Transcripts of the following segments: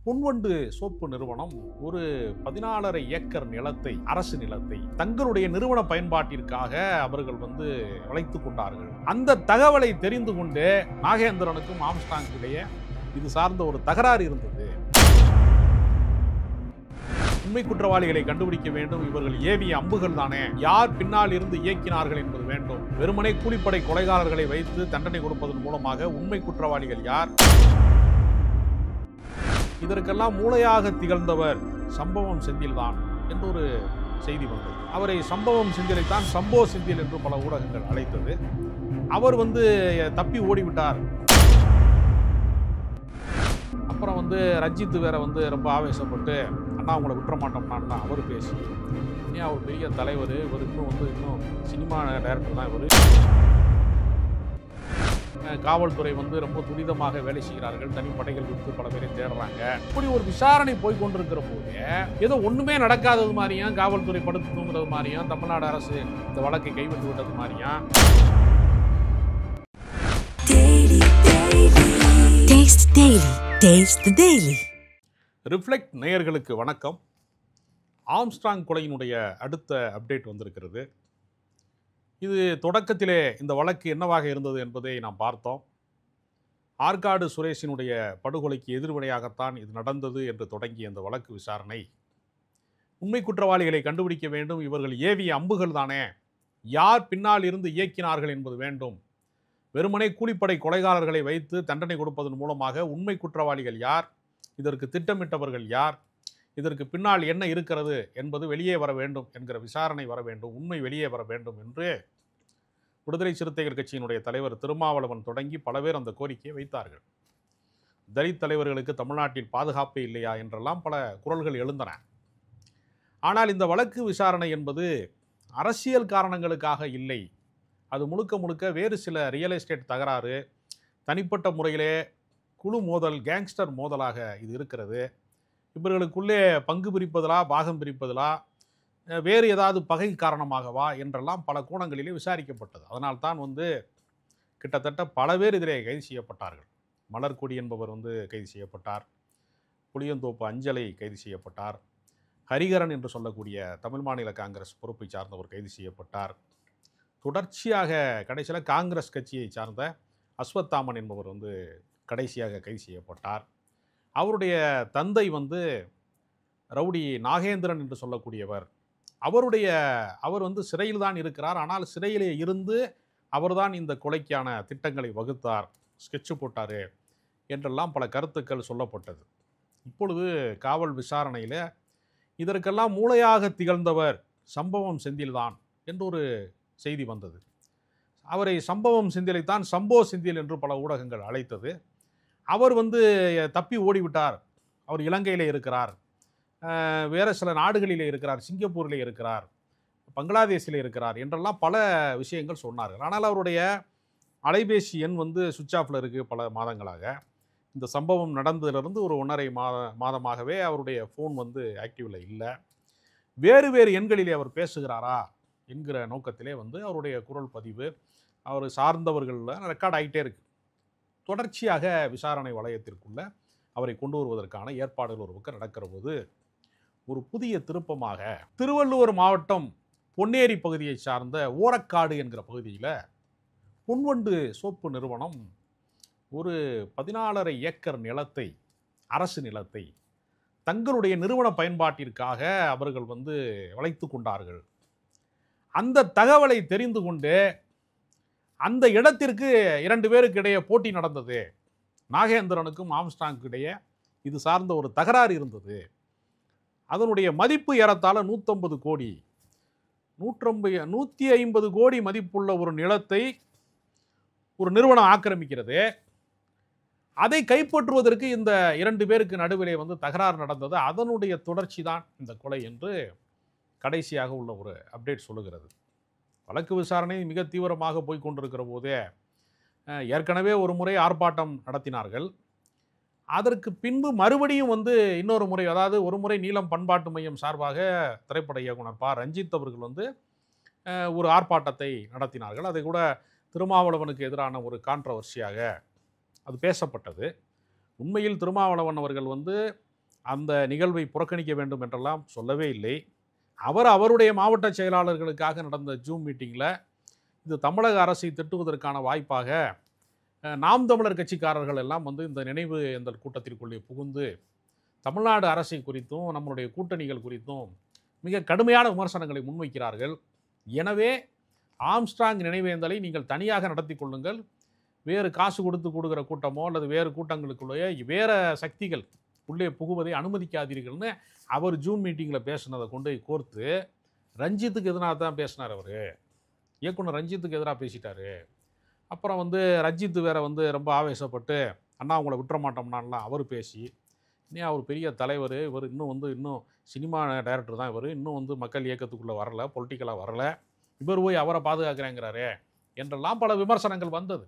பொன்வண்டு soap நிறுவனம் ஒரு 14.5 acre நிலத்தை, அரசு நிலத்தை தங்களுடைய நிறுவன பயன்பாட்டிற்காக அவர்கள் வளைத்துக் கொண்டார்கள். அந்த தகவலை தெரிந்து கொண்டு நாகேந்திரனுக்கும் ஆம்ஸ்ட்ராங்கும் இடையே இது சார்ந்த ஒரு தகராறு இருந்தது. உண்மை குற்றவாளிகளை கண்டுபிடிக்க வேண்டும். இவர்கள் ஏவிய அம்புகள் தானே, யார் பின்னால் இருந்து இயக்கினார்கள் என்பது வேண்டும். வெறுமனே கூலிப்படை கொலைகாரர்களை வைத்து தண்டனை கொடுப்பதன் மூலமாக உண்மை குற்றவாளிகள் யார், இதற்கெல்லாம் மூளையாக திகழ்ந்தவர் சம்பவம் செந்தில்தான் என்று ஒரு செய்தி வந்தது. அவரை சம்பவம் செந்திலைத்தான் சம்போ செந்தில் என்று பல ஊடகங்கள் அழைத்தது. அவர் தப்பி ஓடிவிட்டார். அப்புறம் ரஞ்சித் வேற ரொம்ப ஆவேசப்பட்டு அண்ணா உங்களை விட்டுற மாட்டோம்னா அவர் பேசி, ஏன் அவர் பெரிய தலைவர், இவர் இன்னும் சினிமா டைரக்டர் தான் இவர். காவல்துறை ரொம்ப துரிதமாக வேலை செய்கிறார்கள், தனிப்படைகள் விட்டு பல பேரை தேடுறாங்க. இப்படி ஒரு விசாரணை போய்கொண்டிருக்கிற போது ஏதோ ஒண்ணுமே நடக்காதது மாதிரியும், காவல்துறை படுத்து தூங்குறது மாதிரியும், தமிழ்நாடு அரசு இந்த வழக்கை கைவிட்டு விட்டது மாதிரியும். ரிஃப்ளெக்ட் நேயர்களுக்கு வணக்கம். ஆம்ஸ்ட்ராங் கொலையினுடைய அடுத்த அப்டேட் வந்திருக்கிறது. இது தொடக்கத்திலே இந்த வழக்கு என்னவாக இருந்தது என்பதை நாம் பார்த்தோம். ஆற்காடு சுரேஷினுடைய படுகொலைக்கு எதிர்வினையாகத்தான் இது நடந்தது என்று தொடங்கிய இந்த வழக்கு விசாரணை உண்மை குற்றவாளிகளை கண்டுபிடிக்க வேண்டும். இவர்கள் ஏவிய அம்புகள் தானே, யார் பின்னால் இருந்து இயக்கினார்கள் என்பது வேண்டும். வெறுமனே கூலிப்படை கொலைகாரர்களை வைத்து தண்டனை கொடுப்பதன் மூலமாக உண்மை குற்றவாளிகள் யார், இதற்கு திட்டமிட்டவர்கள் யார், இதற்கு பின்னால் என்ன இருக்கிறது என்பது வெளியே வர வேண்டும் என்கிற விசாரணை வர வேண்டும், உண்மை வெளியே வர வேண்டும் என்று விடுதலை சிறுத்தைகள் கட்சியினுடைய தலைவர் திருமாவளவன் தொடங்கி பல பேர் அந்த கோரிக்கையை வைத்தார்கள். தலித் தலைவர்களுக்கு தமிழ்நாட்டில் பாதுகாப்பே இல்லையா என்றெல்லாம் பல குரல்கள் எழுந்தன. ஆனால் இந்த வழக்கு விசாரணை என்பது அரசியல் காரணங்களுக்காக இல்லை. அது முழுக்க முழுக்க வேறு சில ரியல் எஸ்டேட் தகராறு, தனிப்பட்ட முறையிலே குழு மோதல், கேங்ஸ்டர் மோதலாக இது இருக்கிறது. இவர்களுக்குள்ளே பங்கு பிரிப்பதலா, பாகம் பிரிப்பதலா, வேறு ஏதாவது பகை காரணமாகவா என்றெல்லாம் பல கோணங்களிலே விசாரிக்கப்பட்டது. அதனால்தான் கிட்டத்தட்ட பல பேர் இதிலே கைது செய்யப்பட்டார்கள். மலர்கொடி என்பவர் கைது செய்யப்பட்டார். புளியந்தோப்பு அஞ்சலை கைது செய்யப்பட்டார். ஹரிகரன் என்று சொல்லக்கூடிய தமிழ் மாநில காங்கிரஸ் பொறுப்பை சார்ந்தவர் கைது செய்யப்பட்டார். தொடர்ச்சியாக கடைசியில் காங்கிரஸ் கட்சியை சார்ந்த அஸ்வத்தாமன் என்பவர் கடைசியாக கைது செய்யப்பட்டார். அவருடைய தந்தை ரவுடி நாகேந்திரன் என்று சொல்லக்கூடியவர், அவர் சிறையில் தான் இருக்கிறார். ஆனால் சிறையிலே இருந்து அவர்தான் இந்த கொலைக்கான திட்டங்களை வகுத்தார், ஸ்கெட்சு போட்டார் என்றெல்லாம் பல கருத்துக்கள் சொல்லப்பட்டது. இப்பொழுது காவல் விசாரணையில் இதற்கெல்லாம் மூளையாக திகழ்ந்தவர் சம்பவம் செந்தில்தான் என்று ஒரு செய்தி வந்தது. அவரை சம்பவம் செந்திலைத்தான் சம்போ செந்தில் என்று பல ஊடகங்கள் அழைத்தது. அவர் தப்பி ஓடிவிட்டார், அவர் இலங்கையில் இருக்கிறார், வேறு சில நாடுகளிலே இருக்கிறார், சிங்கப்பூரிலே இருக்கிறார், பங்களாதேஷில் இருக்கிறார் என்றெல்லாம் பல விஷயங்கள் சொன்னார்கள். ஆனால் அவருடைய அலைபேசி எண் சுவிட்ச் ஆஃபில் இருக்குது பல மாதங்களாக. இந்த சம்பவம் நடந்ததிலிருந்து ஒரு 1.5 மாதமாகவே அவருடைய ஃபோன் ஆக்டிவில் இல்லை. வேறு வேறு எண்களிலே அவர் பேசுகிறாரா என்கிற நோக்கத்திலே அவருடைய குரல் பதிவு அவர் சார்ந்தவர்களில் ரெக்கார்ட் ஆகிட்டே இருக்கு. தொடர்ச்சியாக விசாரணை வளையத்திற்குள்ள அவரை கொண்டு வருவதற்கான ஏற்பாடுகள் ஒரு பக்கம் நடக்கிற போது ஒரு புதிய திருப்பமாக திருவள்ளூர் மாவட்டம் பொன்னேரி பகுதியை சார்ந்த ஓரக்காடு என்கிற பகுதியில் பொன்வண்டு சோப்பு நிறுவனம் ஒரு 14.5 ஏக்கர் நிலத்தை, அரசு நிலத்தை தங்களுடைய நிறுவன பயன்பாட்டிற்காக அவர்கள் வளைத்து கொண்டார்கள். அந்த தகவலை தெரிந்து கொண்டு அந்த இடத்திற்கு 2 பேருக்கு இடையே போட்டி நடந்தது. நாகேந்திரனுக்கும் ஆம்ஸ்ட்ராங்கும் இடையே இது சார்ந்த ஒரு தகராறு இருந்தது. அதனுடைய மதிப்பு ஏறத்தாழ 150 கோடி, 150 கோடி மதிப்புள்ள ஒரு நிலத்தை ஒரு நிறுவனம் ஆக்கிரமிக்கிறது. அதை கைப்பற்றுவதற்கு இந்த 2 பேருக்கு நடுவிலே தகராறு நடந்தது. அதனுடைய தொடர்ச்சி தான் இந்த கொலை என்று கடைசியாக உள்ள ஒரு அப்டேட் சொல்லுகிறது. வழக்கு விசாரணை மிக தீவிரமாக போய்கொண்டிருக்கிற போதே ஏற்கனவே ஒரு முறை ஆர்ப்பாட்டம் நடத்தினார்கள். அதற்கு பின்பு மறுபடியும் இன்னொரு முறை, அதாவது ஒரு முறை நீலம் பண்பாட்டு மையம் சார்பாக திரைப்பட இயக்குனர் ப. ரஞ்சித் அவர்கள் ஒரு ஆர்ப்பாட்டத்தை நடத்தினார்கள். அதை கூட திருமாவளவனுக்கு எதிரான ஒரு கான்ட்ரவர்சியாக அது பேசப்பட்டது. உண்மையில் திருமாவளவன் அவர்கள் அந்த நிகழ்வை புறக்கணிக்க வேண்டும் என்றெல்லாம் சொல்லவே இல்லை. அவருடைய மாவட்ட செயலாளர்களுக்காக நடந்த ஜூம் மீட்டிங்கில் இது தமிழக அரசை திட்டுவதற்கான வாய்ப்பாக நாம் தமிழர் கட்சிக்காரர்கள் எல்லாம் வந்து இந்த நினைவு அந்த கூட்டத்திற்குள்ளே புகுந்து தமிழ்நாடு அரசை குறித்தும் நம்மளுடைய கூட்டணிகள் குறித்தும் மிக கடுமையான விமர்சனங்களை முன்வைக்கிறார்கள். எனவே ஆம்ஸ்ட்ராங் நினைவேந்தலை நீங்கள் தனியாக நடத்தி கொள்ளுங்கள், வேறு காசு கொடுத்து கூடுகிற கூட்டமோ அல்லது வேறு கூட்டங்களுக்குள்ளேயே வேறு சக்திகள் உள்ளே புகுவதை அனுமதிக்காதீர்கள்னு அவர் ஜூம் மீட்டிங்கில் பேசினதை கொண்டு கோர்த்து ரஞ்சித்துக்கு எதிராக தான் பேசினார். அவர் இயக்குனர் ரஞ்சித்துக்கு எதிராக பேசிட்டார். அப்புறம் வந்து ரஞ்சித்து வேற வந்து ரொம்ப ஆவேசப்பட்டு அண்ணா உங்களை விட்டுற மாட்டோம்னாலாம் அவர் பேசி, இன்னும் அவர் பெரிய தலைவர், இவர் இன்னும் சினிமா டைரக்டர் தான், இவர் இன்னும் வந்து மக்கள் இயக்கத்துக்குள்ளே வரலை, பொலிட்டிக்கலாக வரலை, இவர் போய் அவரை பாதுகாக்கிறேங்கிறாரே என்றெல்லாம் பல விமர்சனங்கள் வந்தது.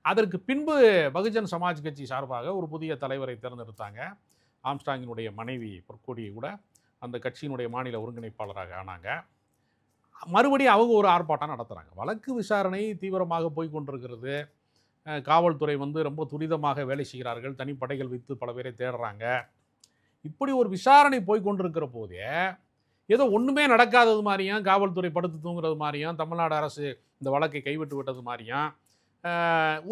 அதற்கு பின்பு பகுஜன் சமாஜ் கட்சி சார்பாக ஒரு புதிய தலைவரை தேர்ந்தெடுத்தாங்க. ஆம்ஸ்ட்ராங்கினுடைய மனைவி பொற்கொடி கூட அந்த கட்சியினுடைய மாநில ஒருங்கிணைப்பாளராக ஆனாங்க. மறுபடியும் அவங்க ஒரு ஆர்ப்பாட்டம் நடத்துகிறாங்க. வழக்கு விசாரணை தீவிரமாக போய்கொண்டிருக்கிறது. காவல்துறை வந்து ரொம்ப துரிதமாக வேலை செய்கிறார்கள், தனிப்படைகள் வைத்து பல பேரை தேடுறாங்க. இப்படி ஒரு விசாரணை போய்கொண்டிருக்கிற போதே ஏதோ ஒன்றுமே நடக்காதது மாதிரியும், காவல்துறை படுத்து தூங்குறது மாதிரியும், தமிழ்நாடு அரசு இந்த வழக்கை கைவிட்டு விட்டது மாதிரியும்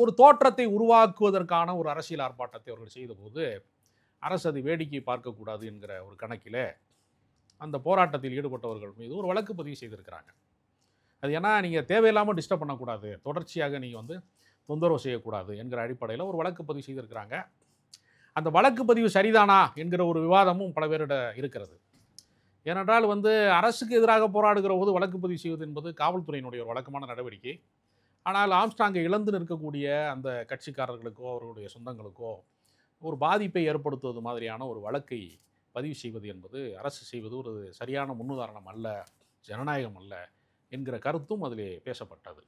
ஒரு தோற்றத்தை உருவாக்குவதற்கான ஒரு அரசியல் ஆர்ப்பாட்டத்தை அவர்கள் செய்தபோது அரசு அதை வேடிக்கை பார்க்கக்கூடாது என்கிற ஒரு கணக்கில் அந்த போராட்டத்தில் ஈடுபட்டவர்கள் மீது ஒரு வழக்கு பதிவு செய்திருக்கிறாங்க. அது ஏன்னா நீங்கள் தேவையில்லாமல் டிஸ்டர்ப் பண்ணக்கூடாது, தொடர்ச்சியாக நீங்கள் வந்து தொந்தரவு செய்யக்கூடாது என்கிற அடிப்படையில் ஒரு வழக்கு பதிவு செய்திருக்கிறாங்க. அந்த வழக்கு பதிவு சரிதானா என்கிற ஒரு விவாதமும் பல பேரிட இருக்கிறது. ஏனென்றால் வந்து அரசுக்கு எதிராக போராடுகிற போது வழக்கு பதிவு செய்வது என்பது காவல்துறையினுடைய ஒரு வழக்கமான நடவடிக்கை. ஆனால் ஆம்ஸ்ட்ராங்கை இழந்து நிற்கக்கூடிய அந்த கட்சிக்காரர்களுக்கோ அவர்களுடைய சொந்தங்களுக்கோ ஒரு பாதிப்பை ஏற்படுத்துவது மாதிரியான ஒரு வழக்கை பதிவு செய்வது என்பது அரசு செய்வது ஒரு சரியான முன்னுதாரணம் அல்ல, ஜனநாயகம் அல்ல என்கிற கருத்தும் அதிலே பேசப்பட்டது.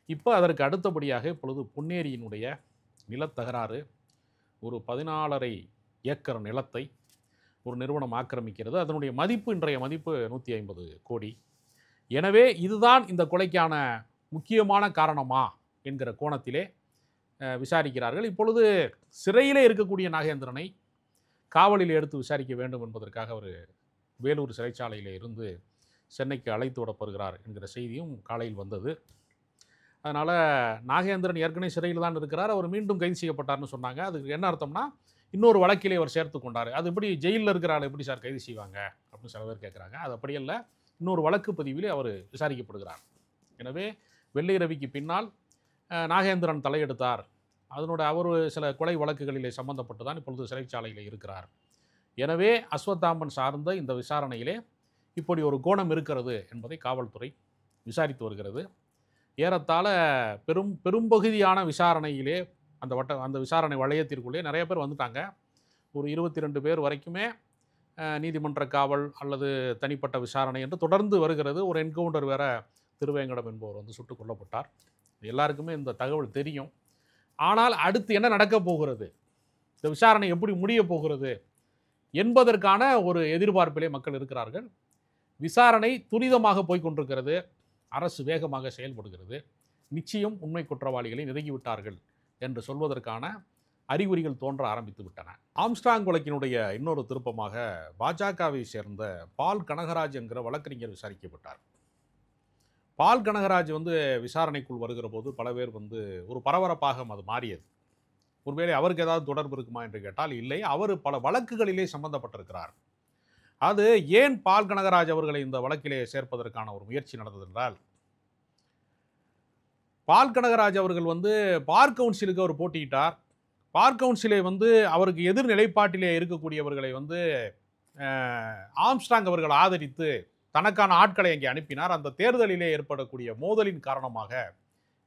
இப்போ அதற்கு அடுத்தபடியாக இப்பொழுது பொன்னேரியினுடைய நிலத்தகராறு, ஒரு 14.5 ஏக்கர் நிலத்தை ஒரு நிறுவனம் ஆக்கிரமிக்கிறது. அதனுடைய மதிப்பு, இன்றைய மதிப்பு 150 கோடி. எனவே இதுதான் இந்த கொலைக்கான முக்கியமான காரணமா என்கிற கோணத்திலே விசாரிக்கிறார்கள். இப்பொழுது சிறையிலே இருக்கக்கூடிய நாகேந்திரனை காவலில் எடுத்து விசாரிக்க வேண்டும் என்பதற்காக அவர் வேலூர் சிறைச்சாலையில் இருந்து சென்னைக்கு அழைத்து விடப்படுகிறார் என்கிற செய்தியும் காலையில் வந்தது. அதனால் நாகேந்திரன் ஏற்கனவே சிறையில் தான் இருக்கிறார், அவர் மீண்டும் கைது செய்யப்பட்டார்னு சொன்னாங்க. அதுக்கு என்ன அர்த்தம்னா இன்னொரு வழக்கிலே அவர் சேர்த்து கொண்டார். அது எப்படி ஜெயிலில் இருக்கிறாள் எப்படி சார் கைது செய்வாங்க அப்படின்னு சில பேர் கேட்குறாங்க. அது அப்படியல்ல, இன்னொரு வழக்கு பதிவிலே அவர் விசாரிக்கப்படுகிறார். எனவே வெள்ளை ரவிக்கு பின்னால் நாகேந்திரன் தலையெடுத்தார், அவர் சில கொலை வழக்குகளிலே சம்பந்தப்பட்டு தான் இப்பொழுது சிறைச்சாலையில் இருக்கிறார். எனவே அஸ்வத்தாமன் சார்ந்த இந்த விசாரணையிலே இப்படி ஒரு கோணம் இருக்கிறது என்பதை காவல்துறை விசாரித்து வருகிறது. ஏறத்தாழ பெரும்பகுதியான விசாரணையிலே அந்த விசாரணை வளையத்திற்குள்ளே நிறைய பேர் வந்துட்டாங்க. ஒரு 22 பேர் வரைக்குமே நீதிமன்ற காவல் அல்லது தனிப்பட்ட விசாரணை என்று தொடர்ந்து வருகிறது. ஒரு என்கவுண்டர் வேற திருவேங்கடம் என்பவர் வந்து சுட்டுக் கொல்லப்பட்டார். எல்லாருக்குமே இந்த தகவல் தெரியும். ஆனால் அடுத்து என்ன நடக்கப் போகிறது, இந்த விசாரணை எப்படி முடிய போகிறது என்பதற்கான ஒரு எதிர்பார்ப்பிலே மக்கள் இருக்கிறார்கள். விசாரணை துரிதமாக போய்கொண்டிருக்கிறது, அரசு வேகமாக செயல்படுகிறது. நிச்சயம் உண்மை குற்றவாளிகளை நெருங்கிவிட்டார்கள் என்று சொல்வதற்கான அறிகுறிகள் தோன்ற ஆரம்பித்து விட்டன. ஆம்ஸ்ட்ராங் வழக்கினுடைய இன்னொரு திருப்பமாக பாஜகவை சேர்ந்த பால் கனகராஜ் என்கிற வழக்கறிஞர் விசாரிக்கப்பட்டார். பால் கனகராஜ் வந்து விசாரணைக்குள் வருகிற போது பல பேர் வந்து ஒரு பரபரப்பாக அது மாறியது. ஒருவேளை அவருக்கு ஏதாவது தொடர்பு இருக்குமா என்று கேட்டால் இல்லை, அவர் பல வழக்குகளிலே சம்பந்தப்பட்டிருக்கிறார். அது ஏன் பால் கனகராஜ் அவர்களை இந்த வழக்கிலே சேர்ப்பதற்கான ஒரு முயற்சி நடந்தது என்றால், பால் கனகராஜ் அவர்கள் வந்து பார் கவுன்சிலுக்கு அவர் போட்டியிட்டார். பார் கவுன்சிலை வந்து அவருக்கு எதிர் நிலைப்பாட்டிலே இருக்கக்கூடியவர்களை வந்து ஆம்ஸ்ட்ராங் அவர்கள் ஆதரித்து தனக்கான ஆட்களை அங்கே அனுப்பினார். அந்த தேர்தலிலே ஏற்படக்கூடிய மோதலின் காரணமாக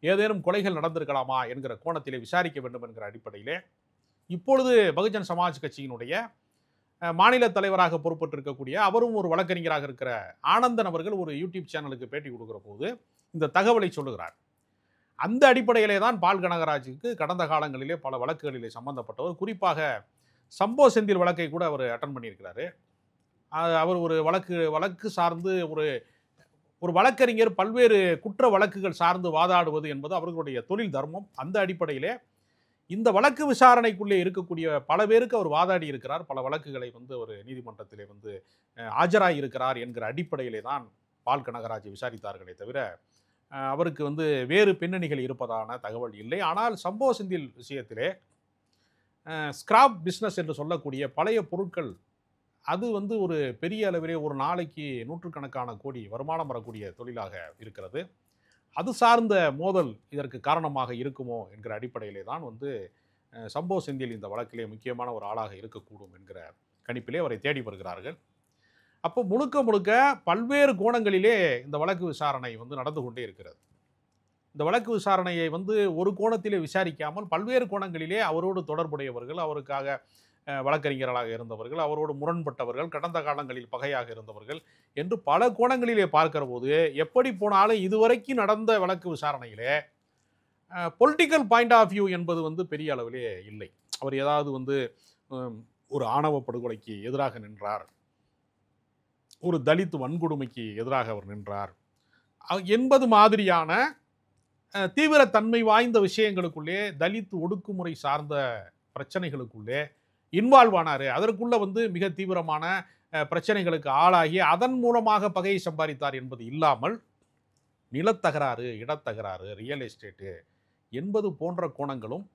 ஏதேனும் கொலைகள் நடந்திருக்கலாமா என்கிற கோணத்திலே விசாரிக்க வேண்டும் என்கிற அடிப்படையிலே இப்பொழுது பகுஜன் சமாஜ் கட்சியினுடைய மாநில தலைவராக பொறுப்பேற்றிருக்கக்கூடிய அவரும் ஒரு வழக்கறிஞராக இருக்கிற ஆனந்தன் அவர்கள் ஒரு யூடியூப் சேனலுக்கு பேட்டி கொடுக்கிற போது இந்த தகவலை சொல்லுகிறார். அந்த அடிப்படையிலே தான் பால் கனகராஜுக்கு கடந்த காலங்களிலே பல வழக்குகளிலே சம்பந்தப்பட்டவர், குறிப்பாக சம்போ செந்தில் வழக்கை கூட அவர் அட்டன் பண்ணியிருக்கிறாரு. அவர் ஒரு வழக்கு சார்ந்து ஒரு வழக்கறிஞர் பல்வேறு குற்ற வழக்குகள் சார்ந்து வாதாடுவது என்பது அவர்களுடைய தொழில் தர்மம். அந்த அடிப்படையிலே இந்த வழக்கு விசாரணைக்குள்ளே இருக்கக்கூடிய பல பேருக்கு அவர் வாதாடி இருக்கிறார். பல வழக்குகளை ஒரு நீதிமன்றத்திலே ஆஜராகி இருக்கிறார் என்கிற அடிப்படையிலே தான் பால் கனகராஜை விசாரித்தார்களே தவிர, அவருக்கு வேறு பின்னணிகள் இருப்பதான தகவல் இல்லை. ஆனால் சம்போ செந்தில் விஷயத்திலே ஸ்கிராப் பிஸ்னஸ் என்று சொல்லக்கூடிய பழைய பொருட்கள் அது ஒரு பெரிய அளவிலே ஒரு நாளைக்கு நூற்றுக்கணக்கான கோடி வருமானம் வரக்கூடிய தொழிலாக இருக்கிறது. அது சார்ந்த மோதல் இதற்கு காரணமாக இருக்குமோ என்கிற அடிப்படையிலே தான் சம்போ செந்தில் இந்த வழக்கிலே முக்கியமான ஒரு ஆளாக இருக்கக்கூடும் என்கிற கணிப்பிலே அவரை தேடி வருகிறார்கள். அப்போ முழுக்க முழுக்க பல்வேறு கோணங்களிலே இந்த வழக்கு விசாரணை நடந்து கொண்டே இருக்கிறது. இந்த வழக்கு விசாரணையை ஒரு கோணத்திலே விசாரிக்காமல் பல்வேறு கோணங்களிலே அவரோடு தொடர்புடையவர்கள், அவருக்காக வழக்கறிஞர்களாக இருந்தவர்கள், அவரோடு முரண்பட்டவர்கள், கடந்த காலங்களில் பகையாக இருந்தவர்கள் என்று பல கோணங்களிலே பார்க்கிற போது எப்படி போனாலும் இதுவரைக்கும் நடந்த வழக்கு விசாரணையிலே பொலிட்டிக்கல் பாயிண்ட் ஆஃப் வியூ என்பது பெரிய அளவிலே இல்லை. அவர் ஏதாவது ஒரு ஆணவ படுகொலைக்கு எதிராக நின்றார், ஒரு தலித் வன்கொடுமைக்கு எதிராக அவர் நின்றார் என்பது மாதிரியான தீவிரத்தன்மை வாய்ந்த விஷயங்களுக்குள்ளே, தலித் ஒடுக்குமுறை சார்ந்த பிரச்சனைகளுக்குள்ளே இன்வால்வ் ஆனார். அதற்குள்ள மிக தீவிரமான பிரச்சனைகளுக்கு ஆளாகி அதன் மூலமாக பகையை சம்பாதித்தார் என்பது இல்லாமல் நிலத்தகராறு, இடத்தகராறு, ரியல் எஸ்டேட்டு என்பது போன்ற கோணங்களும்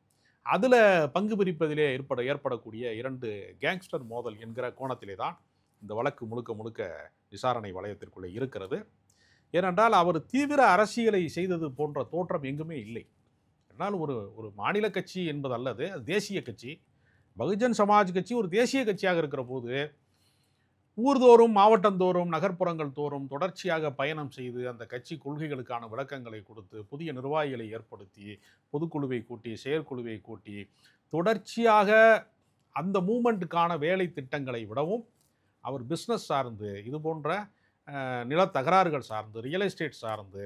அதில் பங்கு பிரிப்பதிலே ஏற்படக்கூடிய 2 கேங்ஸ்டர் மோதல் என்கிற கோணத்திலே தான் இந்த வழக்கு முழுக்க முழுக்க விசாரணை வளையத்திற்குள்ளே இருக்கிறது. ஏனென்றால் அவர் தீவிர அரசியலை செய்தது போன்ற தோற்றம் எங்குமே இல்லை. என்னால் ஒரு மாநில கட்சி என்பது அல்லது தேசிய கட்சி, பகுஜன் சமாஜ் கட்சி ஒரு தேசிய கட்சியாக இருக்கிற போது ஊர்தோறும், மாவட்டந்தோறும், நகர்ப்புறங்கள் தோறும் தொடர்ச்சியாக பயணம் செய்து அந்த கட்சி கொள்கைகளுக்கான விளக்கங்களை கொடுத்து, புதிய நிர்வாகிகளை ஏற்படுத்தி, பொதுக்குழுவை கூட்டி, செயற்குழுவை கூட்டி, தொடர்ச்சியாக அந்த மூமெண்ட்டுக்கான வேலை திட்டங்களை விடவும் அவர் பிஸ்னஸ் சார்ந்து, இது போன்ற நிலத்தகராறுகள் சார்ந்து, ரியல் எஸ்டேட் சார்ந்து,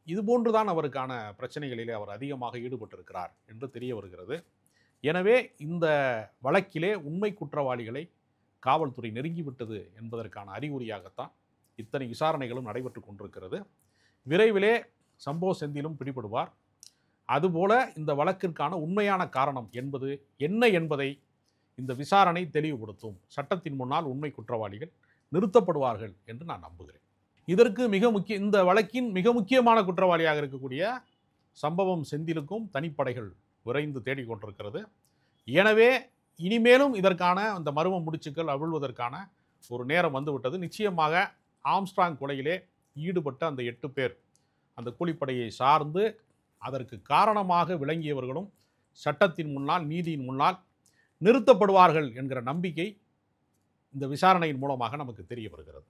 இது போன்றுதான் அவருக்கான பிரச்சனைகளிலே அவர் அதிகமாக ஈடுபட்டிருக்கிறார் என்று தெரிய வருகிறது. எனவே இந்த வழக்கிலே உண்மை குற்றவாளிகளை காவல்துறை நெருங்கிவிட்டது என்பதற்கான அறிகுறியாகத்தான் இத்தனை விசாரணைகளும் நடைபெற்று கொண்டிருக்கிறது. விரைவிலே சம்போ செந்திலும் பிடிபடுவார். அதுபோல இந்த வழக்கிற்கான உண்மையான காரணம் என்பது என்ன என்பதை இந்த விசாரணை தெளிவுபடுத்தும். சட்டத்தின் முன்னால் உண்மை குற்றவாளிகள் நிறுத்தப்படுவார்கள் என்று நான் நம்புகிறேன். இதற்கு இந்த வழக்கின் மிக முக்கியமான குற்றவாளியாக இருக்கக்கூடிய சம்பவம் செந்திலுக்கும் தனிப்படைகள் விரைந்து தேடிக்கொண்டிருக்கிறது. எனவே இனிமேலும் இதற்கான அந்த மர்ம முடிச்சுக்கள் அவிழ்வதற்கான ஒரு நேரம் வந்துவிட்டது. நிச்சயமாக ஆம்ஸ்ட்ராங் கொலையிலே ஈடுபட்ட அந்த 8 பேர் அந்த கூலிப்படையை சார்ந்து அதற்கு காரணமாக விளங்கியவர்களும் சட்டத்தின் முன்னால், நீதியின் முன்னால் நிறுத்தப்படுவார்கள் என்கிற நம்பிக்கை இந்த விசாரணையின் மூலமாக நமக்கு தெரிய வருகிறது.